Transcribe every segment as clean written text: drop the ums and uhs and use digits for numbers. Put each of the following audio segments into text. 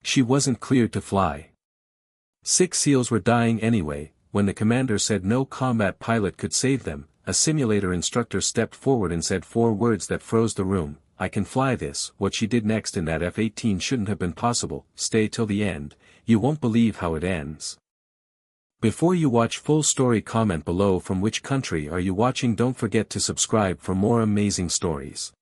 She wasn't cleared to fly. 6 SEALs were dying anyway. When the commander said no combat pilot could save them, a simulator instructor stepped forward and said 4 words that froze the room: "I can fly this." What she did next in that F-18 shouldn't have been possible. Stay till the end, you won't believe how it ends. Before you watch full story, comment below from which country are you watching. Don't forget to subscribe for more amazing stories.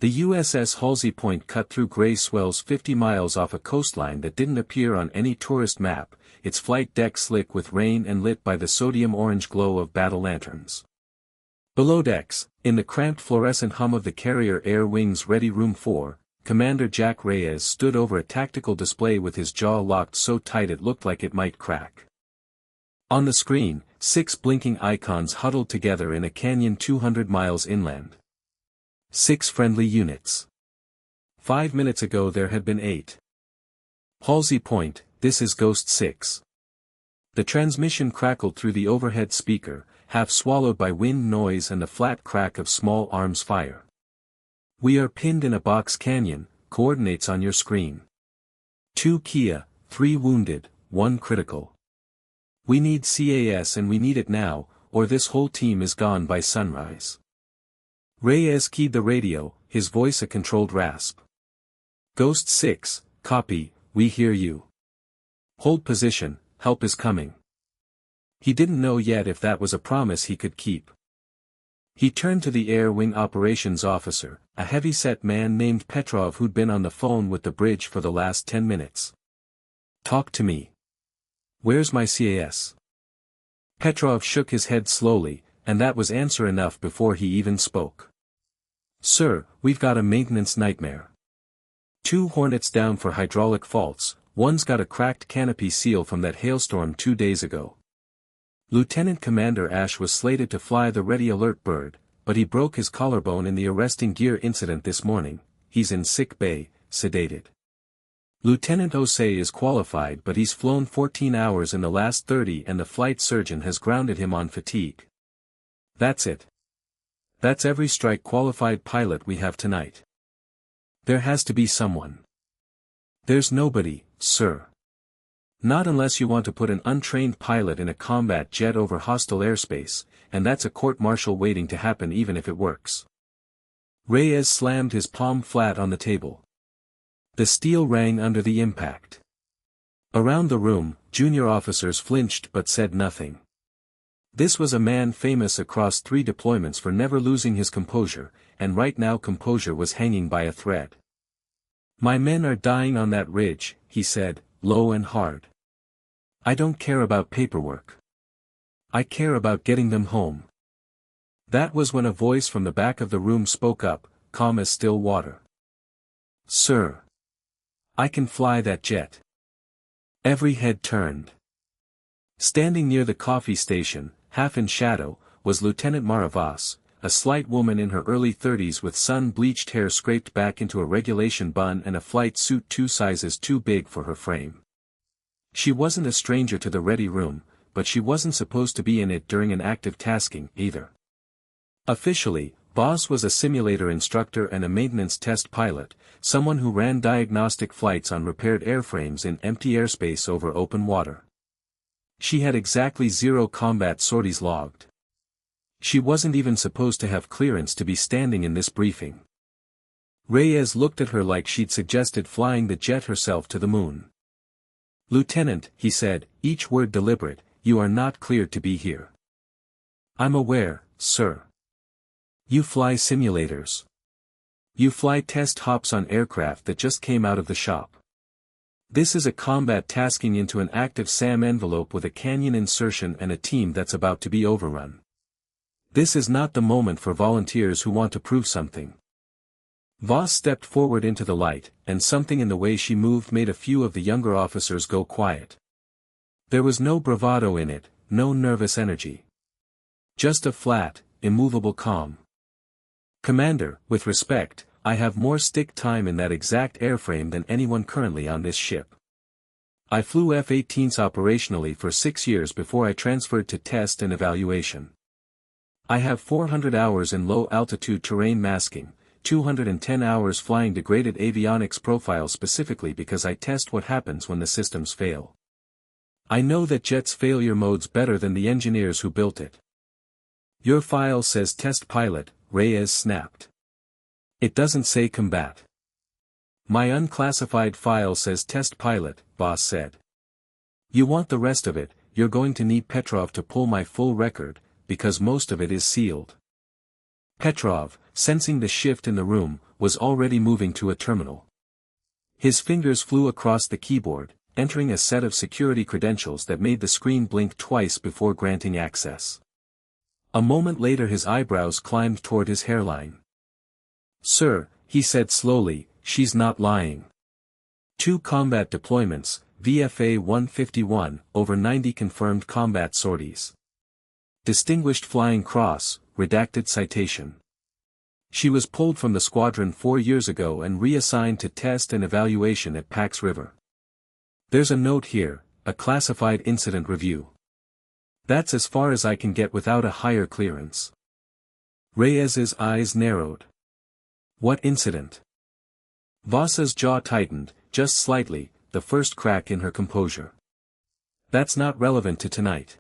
The USS Halsey Point cut through gray swells 50 miles off a coastline that didn't appear on any tourist map, its flight deck slick with rain and lit by the sodium orange glow of battle lanterns. Below decks, in the cramped fluorescent hum of the carrier air wing's Ready Room 4, Commander Jack Reyes stood over a tactical display with his jaw locked so tight it looked like it might crack. On the screen, 6 blinking icons huddled together in a canyon 200 miles inland. 6 friendly units. 5 minutes ago there had been 8. Halsey Point, this is Ghost 6. The transmission crackled through the overhead speaker, half swallowed by wind noise and the flat crack of small arms fire. We are pinned in a box canyon, coordinates on your screen. 2 Kia, 3 wounded, 1 critical. We need CAS and we need it now, or this whole team is gone by sunrise. Reyes keyed the radio, his voice a controlled rasp. Ghost 6, copy, we hear you. Hold position, help is coming. He didn't know yet if that was a promise he could keep. He turned to the Air Wing Operations Officer, a heavy-set man named Petrov who'd been on the phone with the bridge for the last 10 minutes. Talk to me. Where's my CAS? Petrov shook his head slowly, and that was answer enough before he even spoke. Sir, we've got a maintenance nightmare. 2 Hornets down for hydraulic faults, one's got a cracked canopy seal from that hailstorm 2 days ago. Lieutenant Commander Ash was slated to fly the Ready Alert bird, but he broke his collarbone in the arresting gear incident this morning. He's in sick bay, sedated. Lieutenant Osei is qualified but he's flown 14 hours in the last 30 and the flight surgeon has grounded him on fatigue. That's it. That's every strike qualified pilot we have tonight. There has to be someone. There's nobody, sir. Not unless you want to put an untrained pilot in a combat jet over hostile airspace, and that's a court-martial waiting to happen even if it works. Reyes slammed his palm flat on the table. The steel rang under the impact. Around the room, junior officers flinched but said nothing. This was a man famous across 3 deployments for never losing his composure, and right now composure was hanging by a thread. My men are dying on that ridge, he said, low and hard. I don't care about paperwork. I care about getting them home. That was when a voice from the back of the room spoke up, calm as still water. Sir. I can fly that jet. Every head turned. Standing near the coffee station, half in shadow, was Lieutenant Maravas, a slight woman in her early 30s with sun-bleached hair scraped back into a regulation bun and a flight suit 2 sizes too big for her frame. She wasn't a stranger to the Ready Room, but she wasn't supposed to be in it during an active tasking, either. Officially, Boss was a simulator instructor and a maintenance test pilot, someone who ran diagnostic flights on repaired airframes in empty airspace over open water. She had exactly 0 combat sorties logged. She wasn't even supposed to have clearance to be standing in this briefing. Reyes looked at her like she'd suggested flying the jet herself to the moon. Lieutenant, he said, each word deliberate, you are not cleared to be here. I'm aware, sir. You fly simulators. You fly test hops on aircraft that just came out of the shop. This is a combat tasking into an active SAM envelope with a canyon insertion and a team that's about to be overrun. This is not the moment for volunteers who want to prove something. Voss stepped forward into the light, and something in the way she moved made a few of the younger officers go quiet. There was no bravado in it, no nervous energy. Just a flat, immovable calm. Commander, with respect, I have more stick time in that exact airframe than anyone currently on this ship. I flew F-18s operationally for 6 years before I transferred to test and evaluation. I have 400 hours in low-altitude terrain masking, 210 hours flying degraded avionics profile specifically because I test what happens when the systems fail. I know that jet's failure mode's better than the engineers who built it. Your file says test pilot, Reyes snapped. It doesn't say combat. My unclassified file says test pilot, Boss said. You want the rest of it, you're going to need Petrov to pull my full record, because most of it is sealed. Petrov, sensing the shift in the room, was already moving to a terminal. His fingers flew across the keyboard, entering a set of security credentials that made the screen blink twice before granting access. A moment later his eyebrows climbed toward his hairline. Sir, he said slowly, she's not lying. 2 combat deployments, VFA 151, over 90 confirmed combat sorties. Distinguished Flying Cross, redacted citation. She was pulled from the squadron 4 years ago and reassigned to test and evaluation at Pax River. There's a note here, a classified incident review. That's as far as I can get without a higher clearance. Reyes's eyes narrowed. What incident? Vasa's jaw tightened, just slightly, the first crack in her composure. That's not relevant to tonight.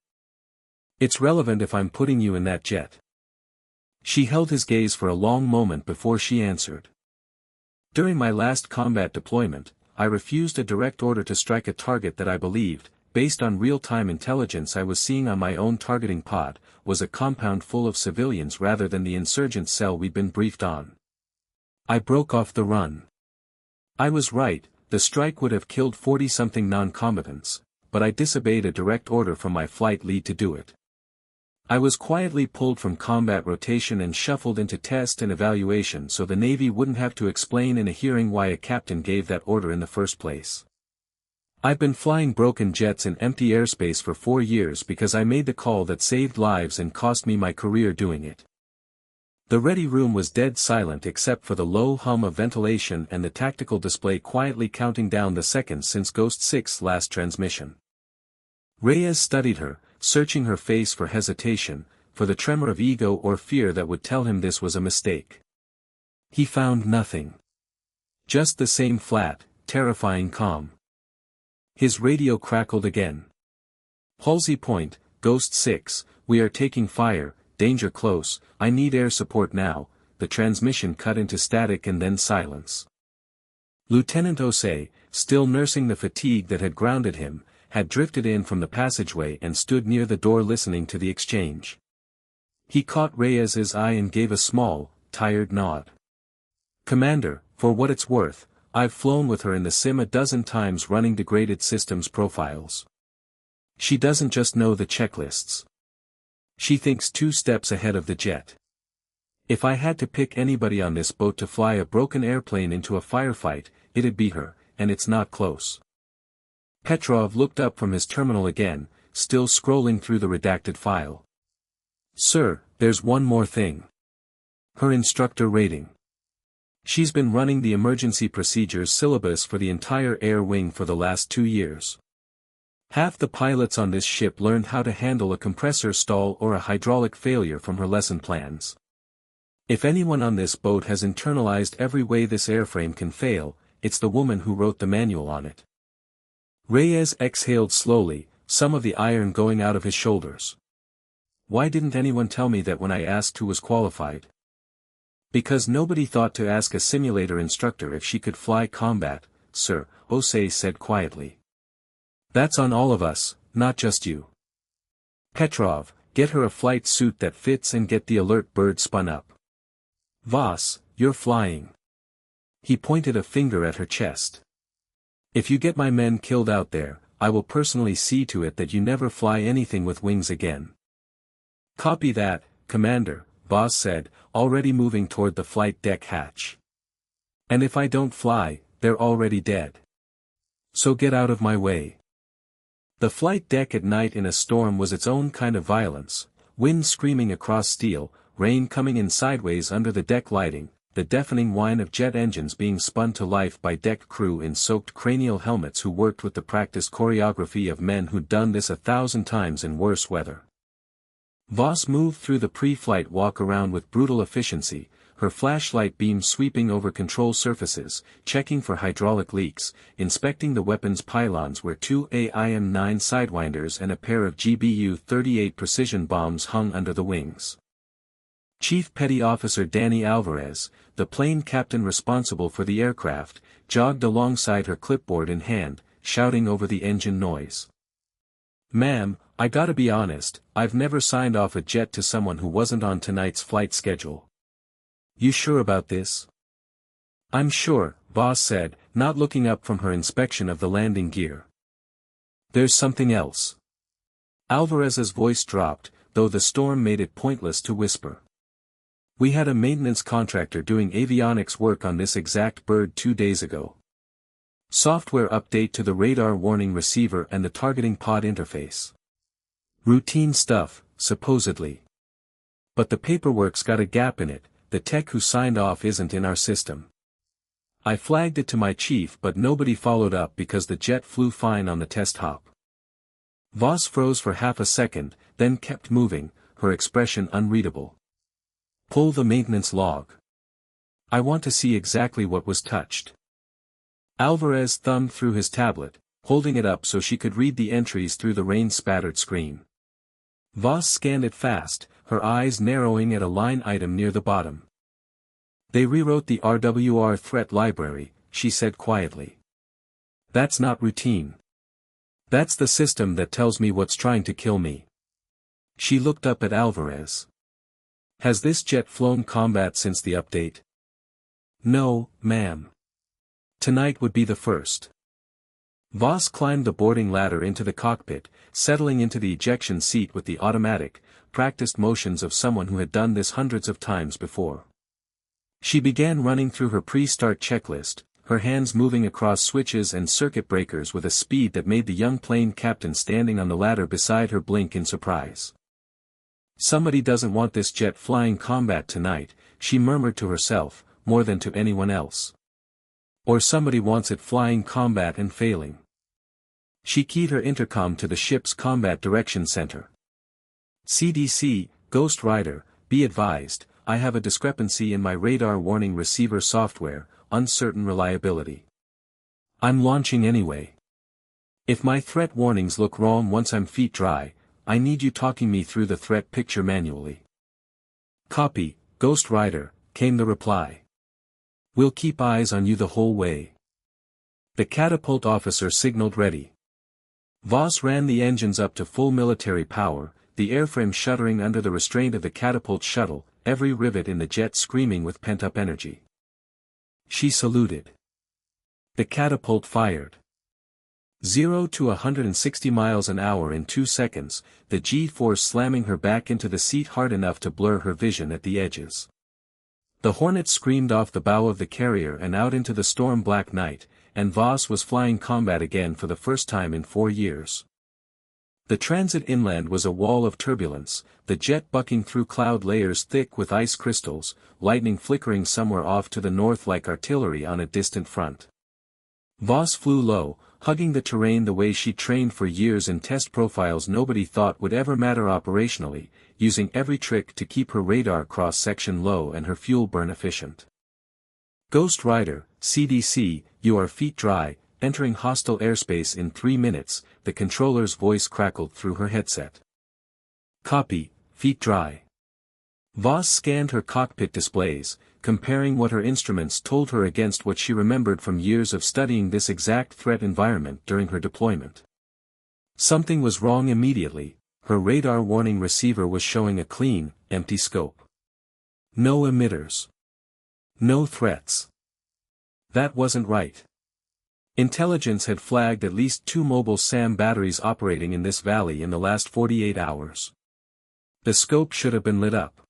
It's relevant if I'm putting you in that jet. She held his gaze for a long moment before she answered. During my last combat deployment, I refused a direct order to strike a target that I believed, based on real-time intelligence I was seeing on my own targeting pod, was a compound full of civilians rather than the insurgent cell we'd been briefed on. I broke off the run. I was right, the strike would have killed 40-something non-combatants, but I disobeyed a direct order from my flight lead to do it. I was quietly pulled from combat rotation and shuffled into test and evaluation so the Navy wouldn't have to explain in a hearing why a captain gave that order in the first place. I've been flying broken jets in empty airspace for 4 years because I made the call that saved lives and cost me my career doing it. The ready room was dead silent except for the low hum of ventilation and the tactical display quietly counting down the seconds since Ghost 6's last transmission. Reyes studied her, searching her face for hesitation, for the tremor of ego or fear that would tell him this was a mistake. He found nothing. Just the same flat, terrifying calm. His radio crackled again. Halsey Point, Ghost 6, we are taking fire, danger close, I need air support now. The transmission cut into static and then silence. Lieutenant Osei, still nursing the fatigue that had grounded him, had drifted in from the passageway and stood near the door listening to the exchange. He caught Reyes's eye and gave a small, tired nod. Commander, for what it's worth, I've flown with her in the sim a dozen times running degraded systems profiles. She doesn't just know the checklists. She thinks 2 steps ahead of the jet. If I had to pick anybody on this boat to fly a broken airplane into a firefight, it'd be her, and it's not close. Petrov looked up from his terminal again, still scrolling through the redacted file. Sir, there's one more thing. Her instructor rating. She's been running the emergency procedures syllabus for the entire air wing for the last 2 years. Half the pilots on this ship learned how to handle a compressor stall or a hydraulic failure from her lesson plans. If anyone on this boat has internalized every way this airframe can fail, it's the woman who wrote the manual on it. Reyes exhaled slowly, some of the iron going out of his shoulders. Why didn't anyone tell me that when I asked who was qualified? Because nobody thought to ask a simulator instructor if she could fly combat, sir, Osei said quietly. That's on all of us, not just you. Petrov, get her a flight suit that fits and get the alert bird spun up. Voss, you're flying. He pointed a finger at her chest. If you get my men killed out there, I will personally see to it that you never fly anything with wings again. Copy that, Commander, Voss said, already moving toward the flight deck hatch. And if I don't fly, they're already dead. So get out of my way. The flight deck at night in a storm was its own kind of violence, wind screaming across steel, rain coming in sideways under the deck lighting, the deafening whine of jet engines being spun to life by deck crew in soaked cranial helmets who worked with the practiced choreography of men who'd done this 1,000 times in worse weather. Voss moved through the pre-flight walk-around with brutal efficiency, her flashlight beam sweeping over control surfaces, checking for hydraulic leaks, inspecting the weapon's pylons where two AIM-9 sidewinders and a pair of GBU-38 precision bombs hung under the wings. Chief Petty Officer Danny Alvarez, the plane captain responsible for the aircraft, jogged alongside her clipboard in hand, shouting over the engine noise. "Ma'am, I gotta be honest, I've never signed off a jet to someone who wasn't on tonight's flight schedule." "You sure about this?" "I'm sure," Voss said, not looking up from her inspection of the landing gear. "There's something else." Alvarez's voice dropped, though the storm made it pointless to whisper. "We had a maintenance contractor doing avionics work on this exact bird 2 days ago. Software update to the radar warning receiver and the targeting pod interface. Routine stuff, supposedly. But the paperwork's got a gap in it, the tech who signed off isn't in our system. I flagged it to my chief but nobody followed up because the jet flew fine on the test hop." Voss froze for half a second, then kept moving, her expression unreadable. "Pull the maintenance log. I want to see exactly what was touched." Alvarez thumbed through his tablet, holding it up so she could read the entries through the rain-spattered screen. Voss scanned it fast, her eyes narrowing at a line item near the bottom. "They rewrote the RWR threat library," she said quietly. "That's not routine. That's the system that tells me what's trying to kill me." She looked up at Alvarez. "Has this jet flown combat since the update?" "No, ma'am. Tonight would be the first." Voss climbed the boarding ladder into the cockpit, settling into the ejection seat with the automatic, practiced motions of someone who had done this hundreds of times before. She began running through her pre-start checklist, her hands moving across switches and circuit breakers with a speed that made the young plane captain standing on the ladder beside her blink in surprise. "Somebody doesn't want this jet flying combat tonight," she murmured to herself, more than to anyone else. "Or somebody wants it flying combat and failing." She keyed her intercom to the ship's combat direction center. "CDC, Ghost Rider, be advised, I have a discrepancy in my radar warning receiver software, uncertain reliability. I'm launching anyway. If my threat warnings look wrong once I'm feet dry, I need you talking me through the threat picture manually." "Copy, Ghost Rider," came the reply. "We'll keep eyes on you the whole way." The catapult officer signaled ready. Voss ran the engines up to full military power, the airframe shuddering under the restraint of the catapult shuttle, every rivet in the jet screaming with pent-up energy. She saluted. The catapult fired. 0 to 160 miles an hour in 2 seconds, the G-force slamming her back into the seat hard enough to blur her vision at the edges. The Hornet screamed off the bow of the carrier and out into the storm-black night, and Voss was flying combat again for the first time in 4 years. The transit inland was a wall of turbulence, the jet bucking through cloud layers thick with ice crystals, lightning flickering somewhere off to the north like artillery on a distant front. Voss flew low, hugging the terrain the way she trained for years in test profiles nobody thought would ever matter operationally, using every trick to keep her radar cross-section low and her fuel burn efficient. "Ghost Rider, CDC, you are feet dry, entering hostile airspace in 3 minutes, the controller's voice crackled through her headset. "Copy, feet dry." Voss scanned her cockpit displays, comparing what her instruments told her against what she remembered from years of studying this exact threat environment during her deployment. Something was wrong immediately, her radar warning receiver was showing a clean, empty scope. No emitters. No threats. That wasn't right. Intelligence had flagged at least 2 mobile SAM batteries operating in this valley in the last 48 hours. The scope should have been lit up.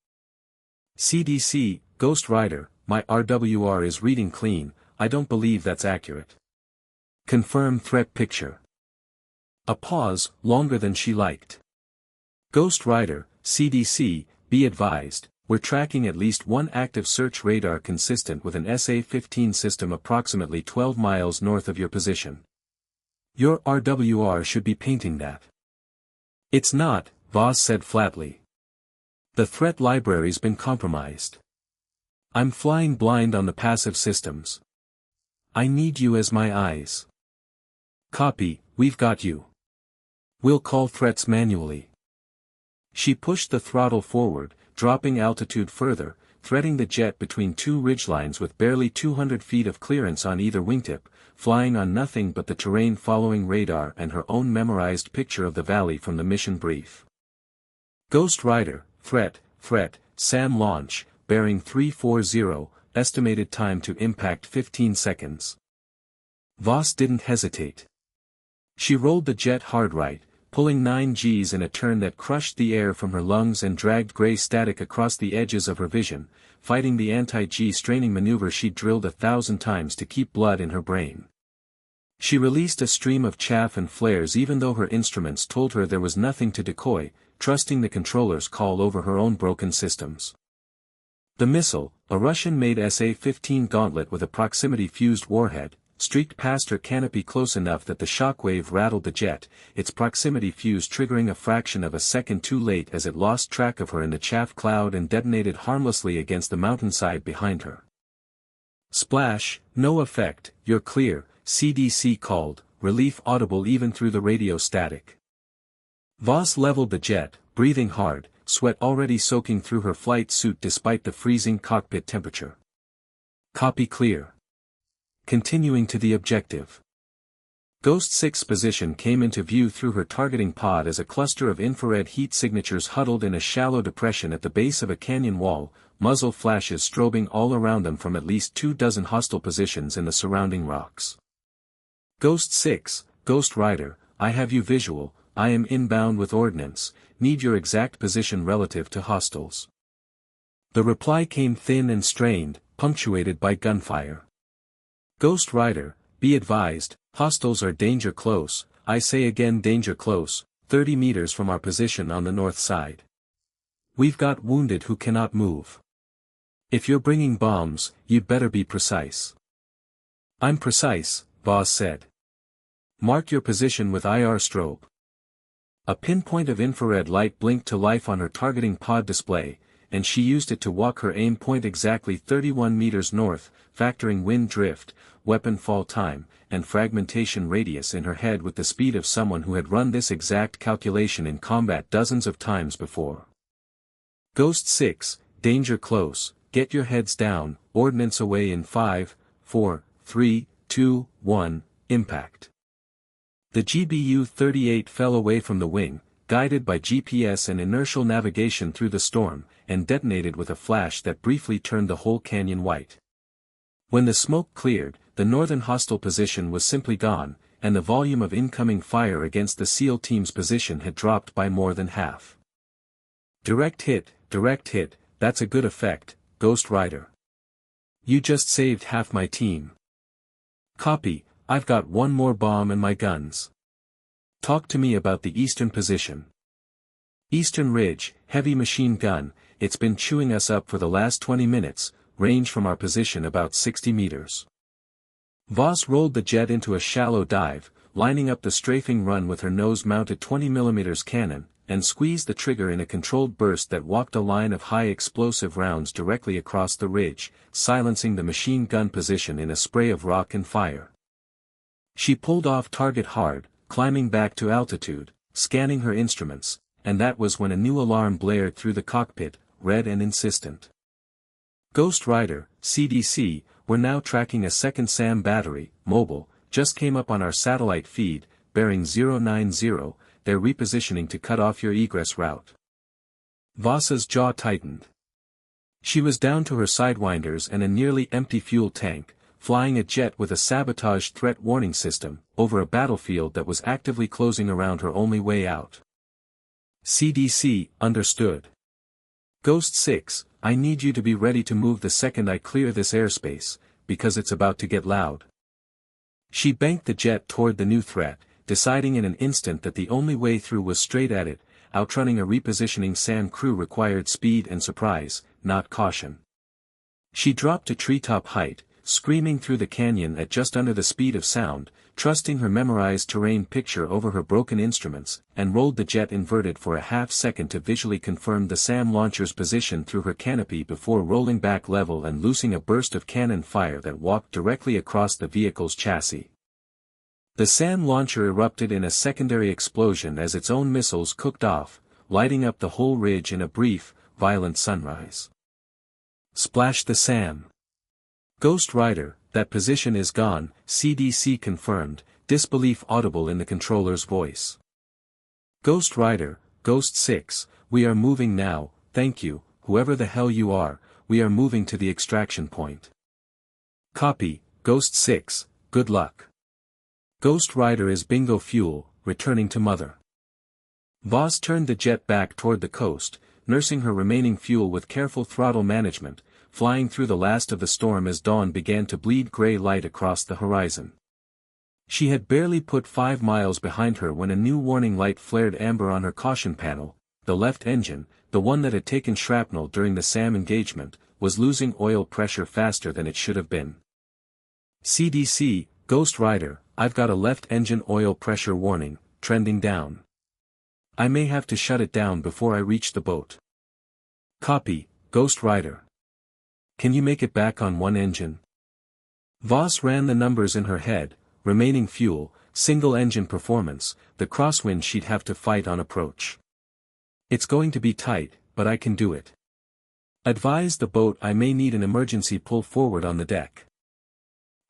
"CDC, Ghost Rider, my RWR is reading clean, I don't believe that's accurate. Confirm threat picture." A pause, longer than she liked. "Ghost Rider, CDC, be advised, we're tracking at least one active search radar consistent with an SA-15 system approximately 12 miles north of your position. Your RWR should be painting that." "It's not," Voss said flatly. "The threat library's been compromised." I'm flying blind on the passive systems. I need you as my eyes. Copy, we've got you. We'll call threats manually. She pushed the throttle forward, dropping altitude further, threading the jet between two ridgelines with barely 200 feet of clearance on either wingtip, flying on nothing but the terrain following radar and her own memorized picture of the valley from the mission brief. Ghost Rider, threat, SAM launch, bearing 340, estimated time to impact 15 seconds. Voss didn't hesitate. She rolled the jet hard right, pulling 9 Gs in a turn that crushed the air from her lungs and dragged gray static across the edges of her vision, fighting the anti-G straining maneuver she'd drilled 1,000 times to keep blood in her brain. She released a stream of chaff and flares even though her instruments told her there was nothing to decoy, trusting the controller's call over her own broken systems. The missile, a Russian-made F-18 gauntlet with a proximity-fused warhead, streaked past her canopy close enough that the shockwave rattled the jet, its proximity fuse triggering a fraction of a second too late as it lost track of her in the chaff cloud and detonated harmlessly against the mountainside behind her. Splash, no effect, you're clear, CDC called, relief audible even through the radio static. Voss leveled the jet, breathing hard, sweat already soaking through her flight suit despite the freezing cockpit temperature. Copy clear. Continuing to the objective. Ghost 6's position came into view through her targeting pod as a cluster of infrared heat signatures huddled in a shallow depression at the base of a canyon wall, muzzle flashes strobing all around them from at least 24 hostile positions in the surrounding rocks. Ghost 6, Ghost Rider, I have you visual, I am inbound with ordnance, need your exact position relative to hostiles. The reply came thin and strained, punctuated by gunfire. Ghost Rider, be advised, hostiles are danger close, I say again danger close, 30 meters from our position on the north side. We've got wounded who cannot move. If you're bringing bombs, you'd better be precise. I'm precise, Voss said. Mark your position with IR strobe. A pinpoint of infrared light blinked to life on her targeting pod display, and she used it to walk her aim point exactly 31 meters north, factoring wind drift, weapon fall time, and fragmentation radius in her head with the speed of someone who had run this exact calculation in combat dozens of times before. Ghost 6, danger close, get your heads down, ordnance away in 5, 4, 3, 2, 1, impact. The GBU-38 fell away from the wing, guided by GPS and inertial navigation through the storm, and detonated with a flash that briefly turned the whole canyon white. When the smoke cleared, the northern hostile position was simply gone, and the volume of incoming fire against the SEAL team's position had dropped by more than half. Direct hit, that's a good effect, Ghost Rider. You just saved half my team. Copy, I've got one more bomb and my guns. Talk to me about the eastern position. Eastern Ridge, heavy machine gun, it's been chewing us up for the last 20 minutes, range from our position about 60 meters. Voss rolled the jet into a shallow dive, lining up the strafing run with her nose-mounted 20mm cannon, and squeezed the trigger in a controlled burst that walked a line of high-explosive rounds directly across the ridge, silencing the machine gun position in a spray of rock and fire. She pulled off target hard, climbing back to altitude, scanning her instruments, and that was when a new alarm blared through the cockpit, red and insistent. Ghost Rider, CDC, we're now tracking a second SAM battery, mobile, just came up on our satellite feed, bearing 090, they're repositioning to cut off your egress route. Voss's jaw tightened. She was down to her sidewinders and a nearly empty fuel tank, flying a jet with a sabotage threat warning system, over a battlefield that was actively closing around her only way out. CDC, understood. Ghost 6, I need you to be ready to move the second I clear this airspace, because it's about to get loud. She banked the jet toward the new threat, deciding in an instant that the only way through was straight at it, outrunning a repositioning SAM crew required speed and surprise, not caution. She dropped to treetop height, screaming through the canyon at just under the speed of sound, trusting her memorized terrain picture over her broken instruments, and rolled the jet inverted for a half-second to visually confirm the SAM launcher's position through her canopy before rolling back level and loosing a burst of cannon fire that walked directly across the vehicle's chassis. The SAM launcher erupted in a secondary explosion as its own missiles cooked off, lighting up the whole ridge in a brief, violent sunrise. Splash the SAM. Ghost Rider, that position is gone, CDC confirmed, disbelief audible in the controller's voice. Ghost Rider, Ghost 6, we are moving now, thank you, whoever the hell you are, we are moving to the extraction point. Copy, Ghost 6, good luck. Ghost Rider is bingo fuel, returning to Mother. Voss turned the jet back toward the coast, nursing her remaining fuel with careful throttle management, flying through the last of the storm as dawn began to bleed gray light across the horizon. She had barely put 5 miles behind her when a new warning light flared amber on her caution panel. The left engine, the one that had taken shrapnel during the SAM engagement, was losing oil pressure faster than it should have been. CDC, Ghost Rider, I've got a left engine oil pressure warning, trending down. I may have to shut it down before I reach the boat. Copy, Ghost Rider. Can you make it back on one engine? Voss ran the numbers in her head, remaining fuel, single engine performance, the crosswind she'd have to fight on approach. It's going to be tight, but I can do it. Advise the boat I may need an emergency pull forward on the deck.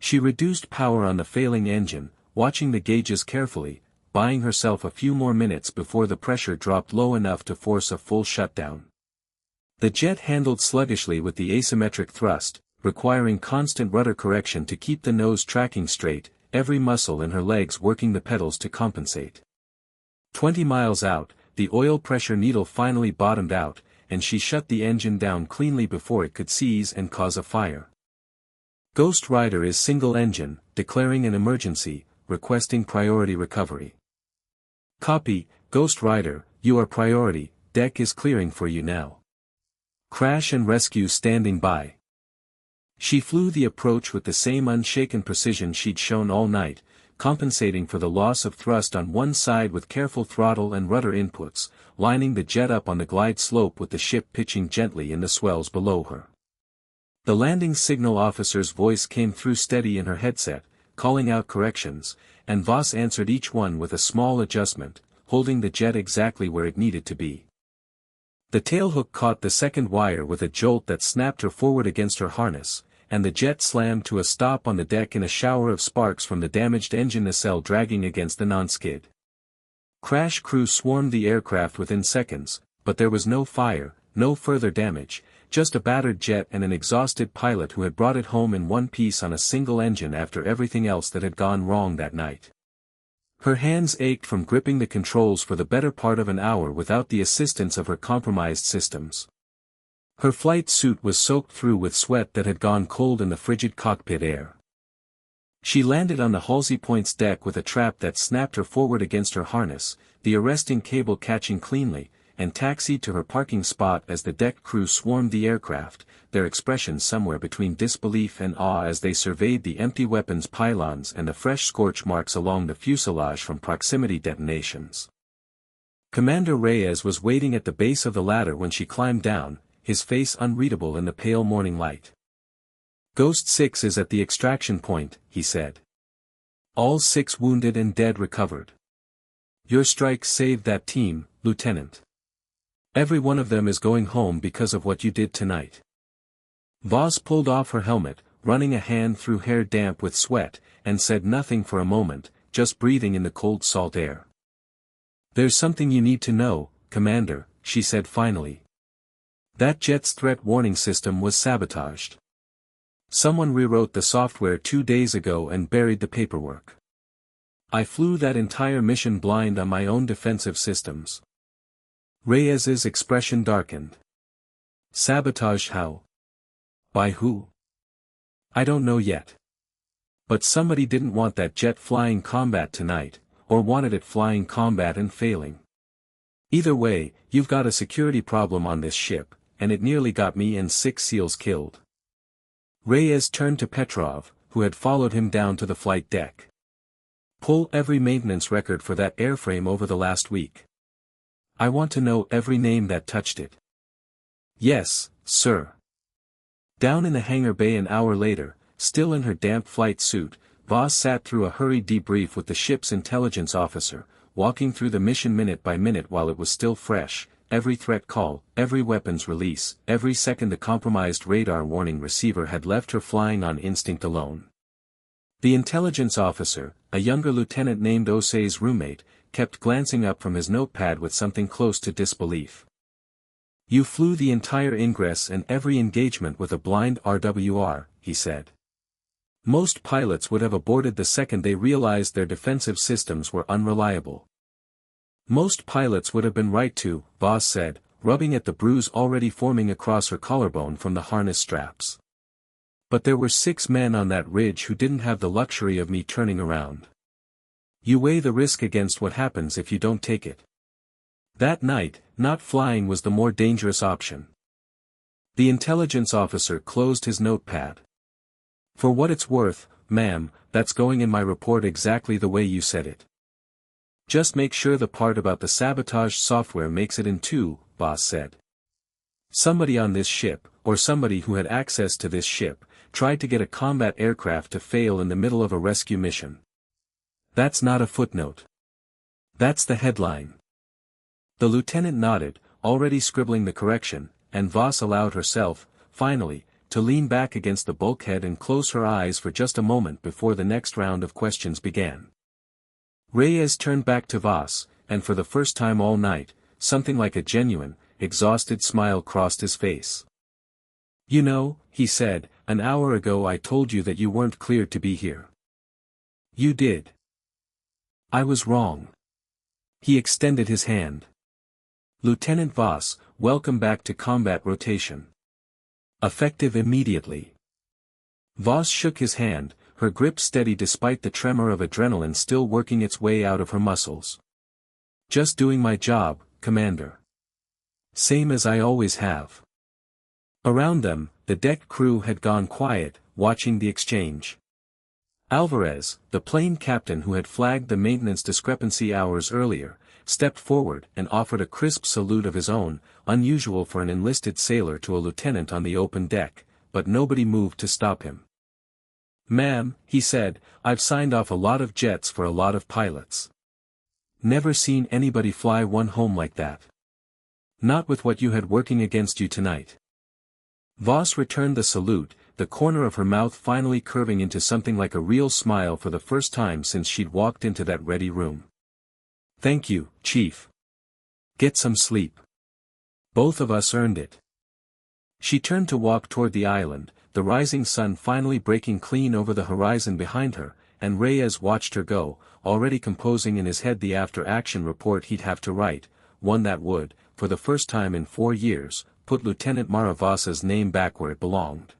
She reduced power on the failing engine, watching the gauges carefully, buying herself a few more minutes before the pressure dropped low enough to force a full shutdown. The jet handled sluggishly with the asymmetric thrust, requiring constant rudder correction to keep the nose tracking straight, every muscle in her legs working the pedals to compensate. 20 miles out, the oil pressure needle finally bottomed out, and she shut the engine down cleanly before it could seize and cause a fire. Ghost Rider is single engine, declaring an emergency, requesting priority recovery. Copy, Ghost Rider, you are priority, deck is clearing for you now. Crash and rescue standing by. She flew the approach with the same unshaken precision she'd shown all night, compensating for the loss of thrust on one side with careful throttle and rudder inputs, lining the jet up on the glide slope with the ship pitching gently in the swells below her. The landing signal officer's voice came through steady in her headset, calling out corrections, and Voss answered each one with a small adjustment, holding the jet exactly where it needed to be. The tailhook caught the second wire with a jolt that snapped her forward against her harness, and the jet slammed to a stop on the deck in a shower of sparks from the damaged engine nacelle dragging against the non-skid. Crash crew swarmed the aircraft within seconds, but there was no fire, no further damage, just a battered jet and an exhausted pilot who had brought it home in one piece on a single engine after everything else that had gone wrong that night. Her hands ached from gripping the controls for the better part of an hour without the assistance of her compromised systems. Her flight suit was soaked through with sweat that had gone cold in the frigid cockpit air. She landed on the Halsey Point's deck with a trap that snapped her forward against her harness, the arresting cable catching cleanly, and taxied to her parking spot as the deck crew swarmed the aircraft, their expressions somewhere between disbelief and awe as they surveyed the empty weapons pylons and the fresh scorch marks along the fuselage from proximity detonations. Commander Reyes was waiting at the base of the ladder when she climbed down, his face unreadable in the pale morning light. Ghost 6 is at the extraction point, he said. All 6 wounded and dead recovered. Your strike saved that team, Lieutenant. Every one of them is going home because of what you did tonight. Voss pulled off her helmet, running a hand through hair damp with sweat, and said nothing for a moment, just breathing in the cold salt air. There's something you need to know, Commander, she said finally. That jet's threat warning system was sabotaged. Someone rewrote the software 2 days ago and buried the paperwork. I flew that entire mission blind on my own defensive systems. Reyes's expression darkened. Sabotage how? By who? I don't know yet. But somebody didn't want that jet flying combat tonight, or wanted it flying combat and failing. Either way, you've got a security problem on this ship, and it nearly got me and 6 SEALs killed. Reyes turned to Petrov, who had followed him down to the flight deck. Pull every maintenance record for that airframe over the last week. I want to know every name that touched it. Yes, sir. Down in the hangar bay an hour later, still in her damp flight suit, Voss sat through a hurried debrief with the ship's intelligence officer, walking through the mission minute by minute while it was still fresh, every threat call, every weapons release, every second the compromised radar warning receiver had left her flying on instinct alone. The intelligence officer, a younger lieutenant named Osei's roommate, kept glancing up from his notepad with something close to disbelief. You flew the entire ingress and every engagement with a blind RWR, he said. Most pilots would have aborted the second they realized their defensive systems were unreliable. Most pilots would have been right to, Voss said, rubbing at the bruise already forming across her collarbone from the harness straps. But there were 6 men on that ridge who didn't have the luxury of me turning around. You weigh the risk against what happens if you don't take it. That night, not flying was the more dangerous option. The intelligence officer closed his notepad. For what it's worth, ma'am, that's going in my report exactly the way you said it. Just make sure the part about the sabotage software makes it in too, Voss said. Somebody on this ship, or somebody who had access to this ship, tried to get a combat aircraft to fail in the middle of a rescue mission. That's not a footnote. That's the headline. The lieutenant nodded, already scribbling the correction, and Voss allowed herself, finally, to lean back against the bulkhead and close her eyes for just a moment before the next round of questions began. Reyes turned back to Voss, and for the first time all night, something like a genuine, exhausted smile crossed his face. You know, he said, an hour ago I told you that you weren't cleared to be here. You did. I was wrong. He extended his hand. Lieutenant Voss, welcome back to combat rotation. Effective immediately. Voss shook his hand, her grip steady despite the tremor of adrenaline still working its way out of her muscles. Just doing my job, Commander. Same as I always have. Around them, the deck crew had gone quiet, watching the exchange. Alvarez, the plane captain who had flagged the maintenance discrepancy hours earlier, stepped forward and offered a crisp salute of his own, unusual for an enlisted sailor to a lieutenant on the open deck, but nobody moved to stop him. Ma'am, he said, I've signed off a lot of jets for a lot of pilots. Never seen anybody fly one home like that. Not with what you had working against you tonight. Voss returned the salute, the corner of her mouth finally curving into something like a real smile for the first time since she'd walked into that ready room. Thank you, Chief. Get some sleep. Both of us earned it. She turned to walk toward the island, the rising sun finally breaking clean over the horizon behind her, and Reyes watched her go, already composing in his head the after-action report he'd have to write, one that would, for the first time in 4 years, put Lieutenant Mara Voss's name back where it belonged.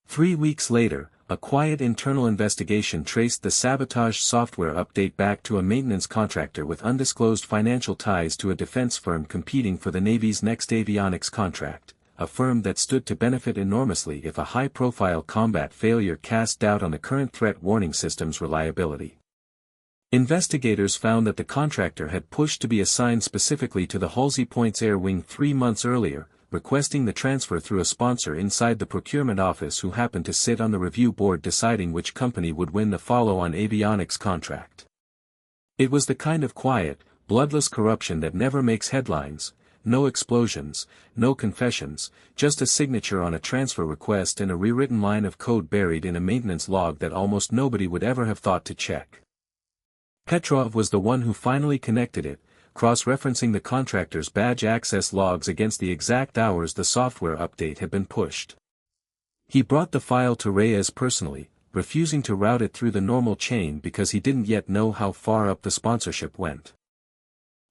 3 weeks later, a quiet internal investigation traced the sabotage software update back to a maintenance contractor with undisclosed financial ties to a defense firm competing for the Navy's next avionics contract, a firm that stood to benefit enormously if a high-profile combat failure cast doubt on the current threat warning system's reliability. Investigators found that the contractor had pushed to be assigned specifically to the Halsey Point's Air Wing 3 months earlier, requesting the transfer through a sponsor inside the procurement office who happened to sit on the review board deciding which company would win the follow-on avionics contract. It was the kind of quiet, bloodless corruption that never makes headlines, no explosions, no confessions, just a signature on a transfer request and a rewritten line of code buried in a maintenance log that almost nobody would ever have thought to check. Petrov was the one who finally connected it, cross-referencing the contractor's badge access logs against the exact hours the software update had been pushed. He brought the file to Reyes personally, refusing to route it through the normal chain because he didn't yet know how far up the sponsorship went.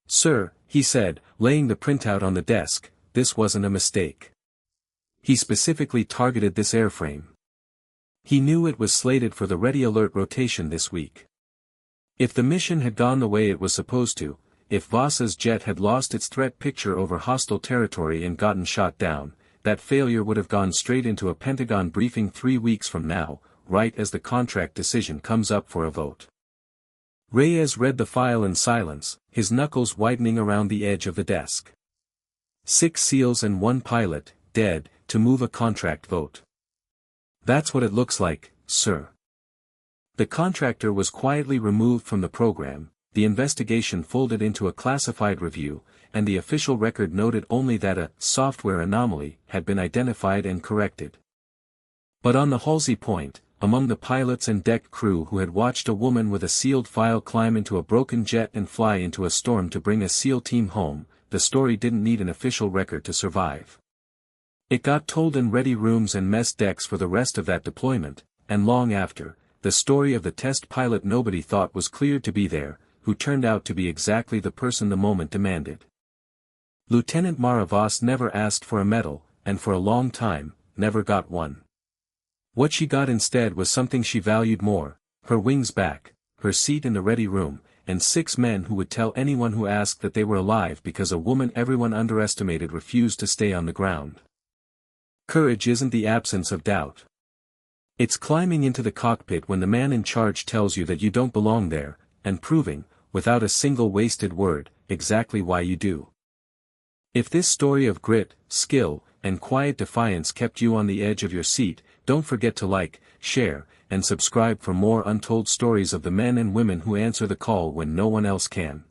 Sir, he said, laying the printout on the desk, this wasn't a mistake. He specifically targeted this airframe. He knew it was slated for the Ready Alert rotation this week. If the mission had gone the way it was supposed to, if Voss's jet had lost its threat picture over hostile territory and gotten shot down, that failure would have gone straight into a Pentagon briefing 3 weeks from now, right as the contract decision comes up for a vote. Reyes read the file in silence, his knuckles widening around the edge of the desk. 6 SEALs and 1 pilot, dead, to move a contract vote. That's what it looks like, sir. The contractor was quietly removed from the program, the investigation folded into a classified review, and the official record noted only that a software anomaly had been identified and corrected. But on the Halsey Point, among the pilots and deck crew who had watched a woman with a sealed file climb into a broken jet and fly into a storm to bring a SEAL team home, the story didn't need an official record to survive. It got told in ready rooms and mess decks for the rest of that deployment, and long after, the story of the test pilot nobody thought was cleared to be there, who turned out to be exactly the person the moment demanded. Lieutenant Mara Voss never asked for a medal, and for a long time, never got one. What she got instead was something she valued more, her wings back, her seat in the ready room, and 6 men who would tell anyone who asked that they were alive because a woman everyone underestimated refused to stay on the ground. Courage isn't the absence of doubt. It's climbing into the cockpit when the man in charge tells you that you don't belong there, and proving, without a single wasted word, exactly why you do. If this story of grit, skill, and quiet defiance kept you on the edge of your seat, don't forget to like, share, and subscribe for more untold stories of the men and women who answer the call when no one else can.